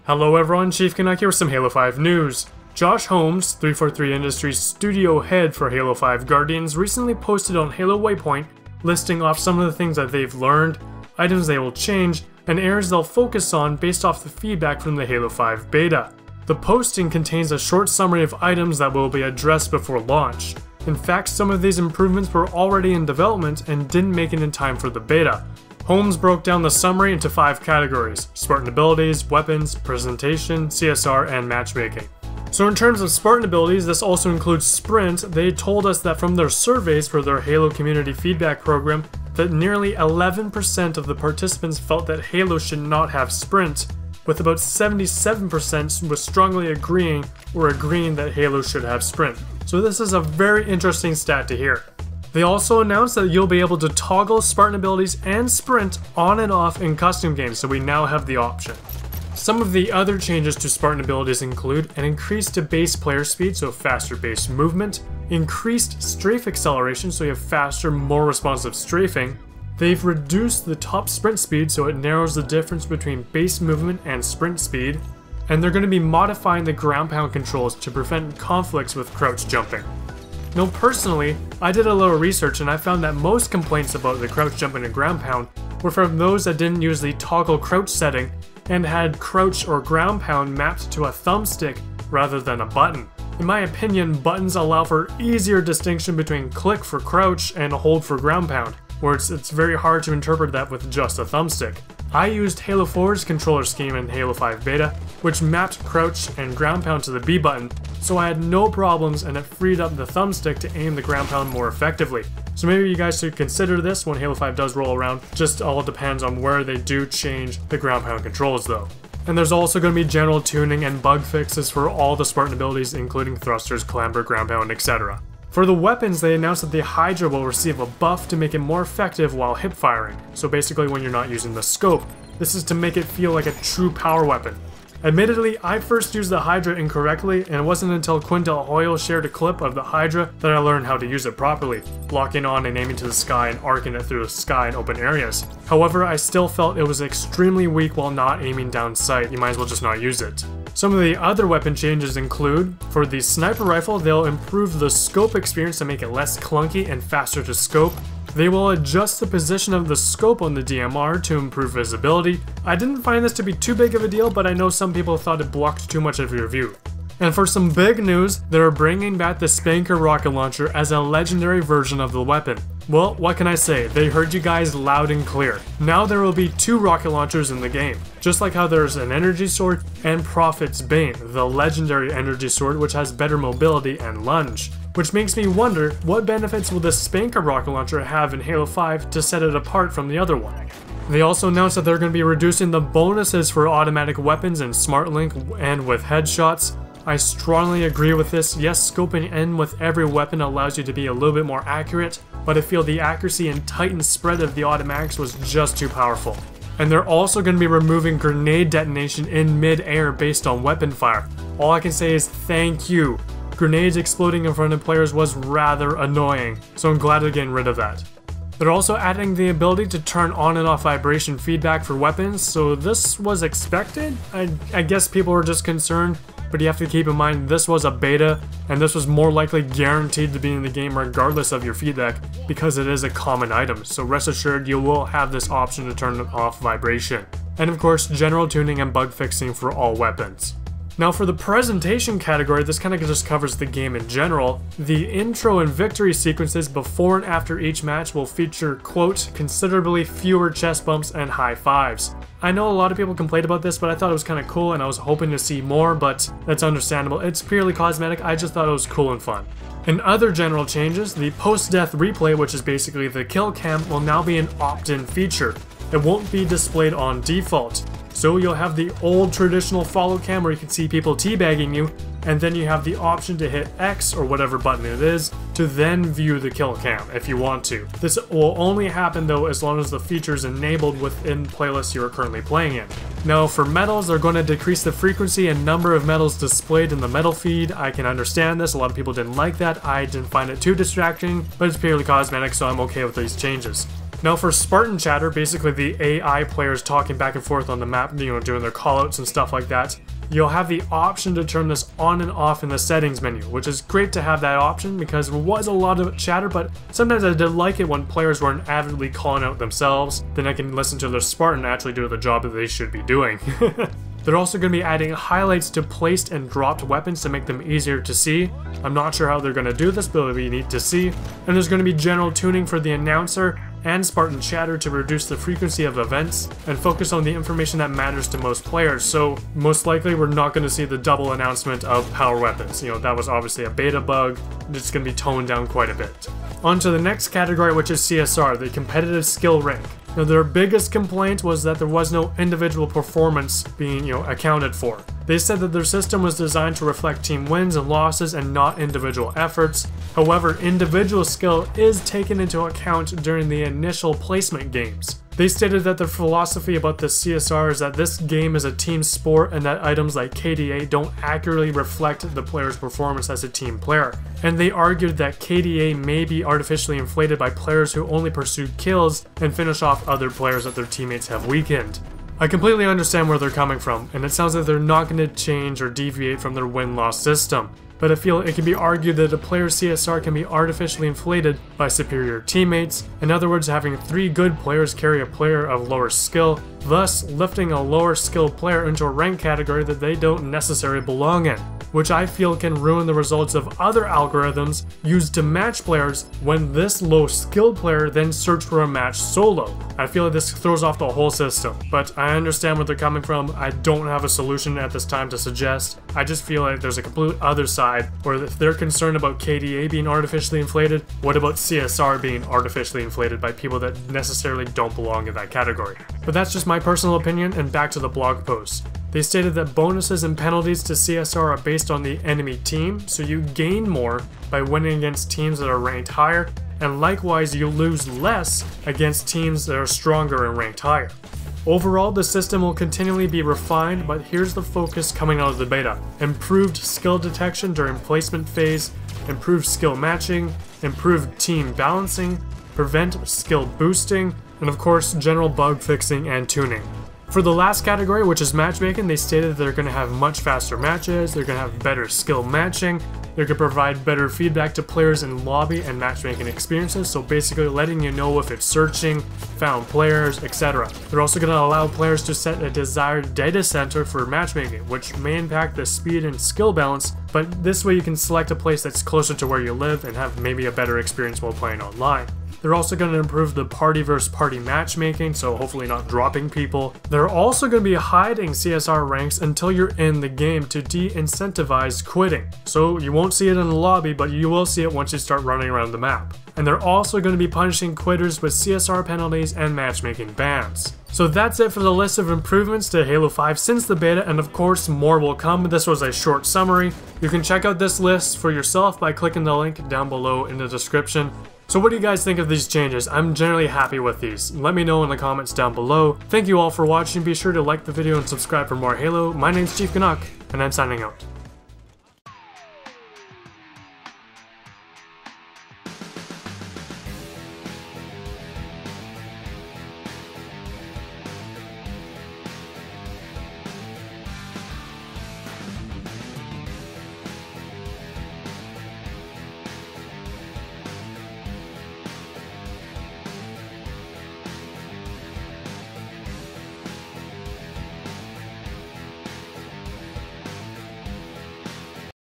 Hello everyone, Chief Canuck here with some Halo 5 news. Josh Holmes, 343 Industries studio head for Halo 5 Guardians, recently posted on Halo Waypoint listing off some of the things that they've learned, items they will change, and areas they'll focus on based off the feedback from the Halo 5 beta. The posting contains a short summary of items that will be addressed before launch. In fact, some of these improvements were already in development and didn't make it in time for the beta. Holmes broke down the summary into 5 categories: Spartan Abilities, Weapons, Presentation, CSR, and Matchmaking. So in terms of Spartan Abilities, this also includes Sprint. They told us that from their surveys for their Halo community feedback program that nearly 11% of the participants felt that Halo should not have Sprint, with about 77% was strongly agreeing that Halo should have Sprint. So this is a very interesting stat to hear. They also announced that you'll be able to toggle Spartan Abilities and Sprint on and off in custom games, so we now have the option. Some of the other changes to Spartan Abilities include an increase to base player speed, so faster base movement, increased strafe acceleration, so you have faster, more responsive strafing. They've reduced the top sprint speed, so it narrows the difference between base movement and sprint speed. And they're going to be modifying the ground pound controls to prevent conflicts with crouch jumping. Now personally, I did a little research and I found that most complaints about the crouch jumping and ground pound were from those that didn't use the toggle crouch setting and had crouch or ground pound mapped to a thumbstick rather than a button. In my opinion, buttons allow for easier distinction between click for crouch and hold for ground pound, where it's very hard to interpret that with just a thumbstick. I used Halo 4's controller scheme in Halo 5 beta, which mapped crouch and ground pound to the B button, so I had no problems and it freed up the thumbstick to aim the ground pound more effectively. So maybe you guys should consider this when Halo 5 does roll around, just all depends on where they do change the ground pound controls though. And there's also going to be general tuning and bug fixes for all the Spartan abilities, including thrusters, clamber, ground pound, etc. For the weapons, they announced that the Hydra will receive a buff to make it more effective while hip firing, so basically when you're not using the scope. This is to make it feel like a true power weapon. Admittedly, I first used the Hydra incorrectly, and it wasn't until Quintel Hoyle shared a clip of the Hydra that I learned how to use it properly, locking on and aiming to the sky and arcing it through the sky in open areas. However, I still felt it was extremely weak while not aiming down sight. You might as well just not use it. Some of the other weapon changes include, for the sniper rifle, they'll improve the scope experience to make it less clunky and faster to scope. They will adjust the position of the scope on the DMR to improve visibility. I didn't find this to be too big of a deal, but I know some people thought it blocked too much of your view. And for some big news, they're bringing back the Spanker rocket launcher as a legendary version of the weapon. Well, what can I say? They heard you guys loud and clear. Now there will be 2 rocket launchers in the game, just like how there's an energy sword and Prophet's Bane, the legendary energy sword which has better mobility and lunge. Which makes me wonder, what benefits will the Spanker rocket launcher have in Halo 5 to set it apart from the other one? They also announced that they're going to be reducing the bonuses for automatic weapons in SmartLink and with headshots. I strongly agree with this. Yes, scoping in with every weapon allows you to be a little bit more accurate, but I feel the accuracy and tightened spread of the automatics was just too powerful. And they're also going to be removing grenade detonation in mid-air based on weapon fire. All I can say is thank you. Grenades exploding in front of players was rather annoying, so I'm glad they're getting rid of that. They're also adding the ability to turn on and off vibration feedback for weapons, so this was expected? I guess people were just concerned, but you have to keep in mind this was a beta, and this was more likely guaranteed to be in the game regardless of your feedback, because it is a common item, so rest assured you will have this option to turn off vibration. And of course, general tuning and bug fixing for all weapons. Now for the presentation category, this kind of just covers the game in general. The intro and victory sequences before and after each match will feature, quote, considerably fewer chest bumps and high fives. I know a lot of people complained about this, but I thought it was kind of cool and I was hoping to see more, but that's understandable. It's purely cosmetic, I just thought it was cool and fun. In other general changes, the post-death replay, which is basically the kill cam, will now be an opt-in feature. It won't be displayed on default. So you'll have the old traditional follow cam where you can see people teabagging you, and then you have the option to hit X or whatever button it is to then view the kill cam if you want to. This will only happen though as long as the feature is enabled within playlists you are currently playing in. Now for medals, they're going to decrease the frequency and number of medals displayed in the medal feed. I can understand this, a lot of people didn't like that, I didn't find it too distracting, but it's purely cosmetic so I'm okay with these changes. Now for Spartan Chatter, basically the AI players talking back and forth on the map, doing their callouts and stuff like that, you'll have the option to turn this on and off in the settings menu, which is great to have that option because there was a lot of chatter, but sometimes I did like it when players weren't avidly calling out themselves. Then I can listen to the Spartan actually do the job that they should be doing. They're also going to be adding highlights to placed and dropped weapons to make them easier to see. I'm not sure how they're going to do this, but it'll be neat to see. And there's going to be general tuning for the announcer and Spartan Chatter to reduce the frequency of events and focus on the information that matters to most players. So most likely we're not going to see the double announcement of power weapons. That was obviously a beta bug. It's going to be toned down quite a bit. On to the next category, which is CSR, the competitive skill rank. Now, their biggest complaint was that there was no individual performance being, accounted for. They said that their system was designed to reflect team wins and losses and not individual efforts. However, individual skill is taken into account during the initial placement games. They stated that their philosophy about the CSR is that this game is a team sport and that items like KDA don't accurately reflect the player's performance as a team player. And they argued that KDA may be artificially inflated by players who only pursue kills and finish off other players that their teammates have weakened. I completely understand where they're coming from, and it sounds like they're not going to change or deviate from their win-loss system. But I feel it can be argued that a player's CSR can be artificially inflated by superior teammates, in other words having 3 good players carry a player of lower skill, thus lifting a lower skilled player into a rank category that they don't necessarily belong in, which I feel can ruin the results of other algorithms used to match players when this low skilled player then searched for a match solo. I feel like this throws off the whole system, but I understand where they're coming from. I don't have a solution at this time to suggest. I just feel like there's a complete other side, where if they're concerned about KDA being artificially inflated, what about CSR being artificially inflated by people that necessarily don't belong in that category? But that's just my personal opinion, and back to the blog post. They stated that bonuses and penalties to CSR are based on the enemy team, so you gain more by winning against teams that are ranked higher, and likewise you lose less against teams that are stronger and ranked higher. Overall, the system will continually be refined, but here's the focus coming out of the beta. Improved skill detection during placement phase, improved skill matching, improved team balancing, prevent skill boosting, and of course general bug fixing and tuning. For the last category, which is matchmaking, they stated they're going to have much faster matches, they're going to have better skill matching, they're going to provide better feedback to players in lobby and matchmaking experiences, so basically letting you know if it's searching, found players, etc. They're also going to allow players to set a desired data center for matchmaking, which may impact the speed and skill balance, but this way you can select a place that's closer to where you live and have maybe a better experience while playing online. They're also going to improve the party versus party matchmaking, so hopefully not dropping people. They're also going to be hiding CSR ranks until you're in the game to de-incentivize quitting. So you won't see it in the lobby, but you will see it once you start running around the map. And they're also going to be punishing quitters with CSR penalties and matchmaking bans. So that's it for the list of improvements to Halo 5 since the beta, and of course more will come. This was a short summary. You can check out this list for yourself by clicking the link down below in the description. So what do you guys think of these changes? I'm generally happy with these. Let me know in the comments down below. Thank you all for watching. Be sure to like the video and subscribe for more Halo. My name's Chief Canuck, and I'm signing out.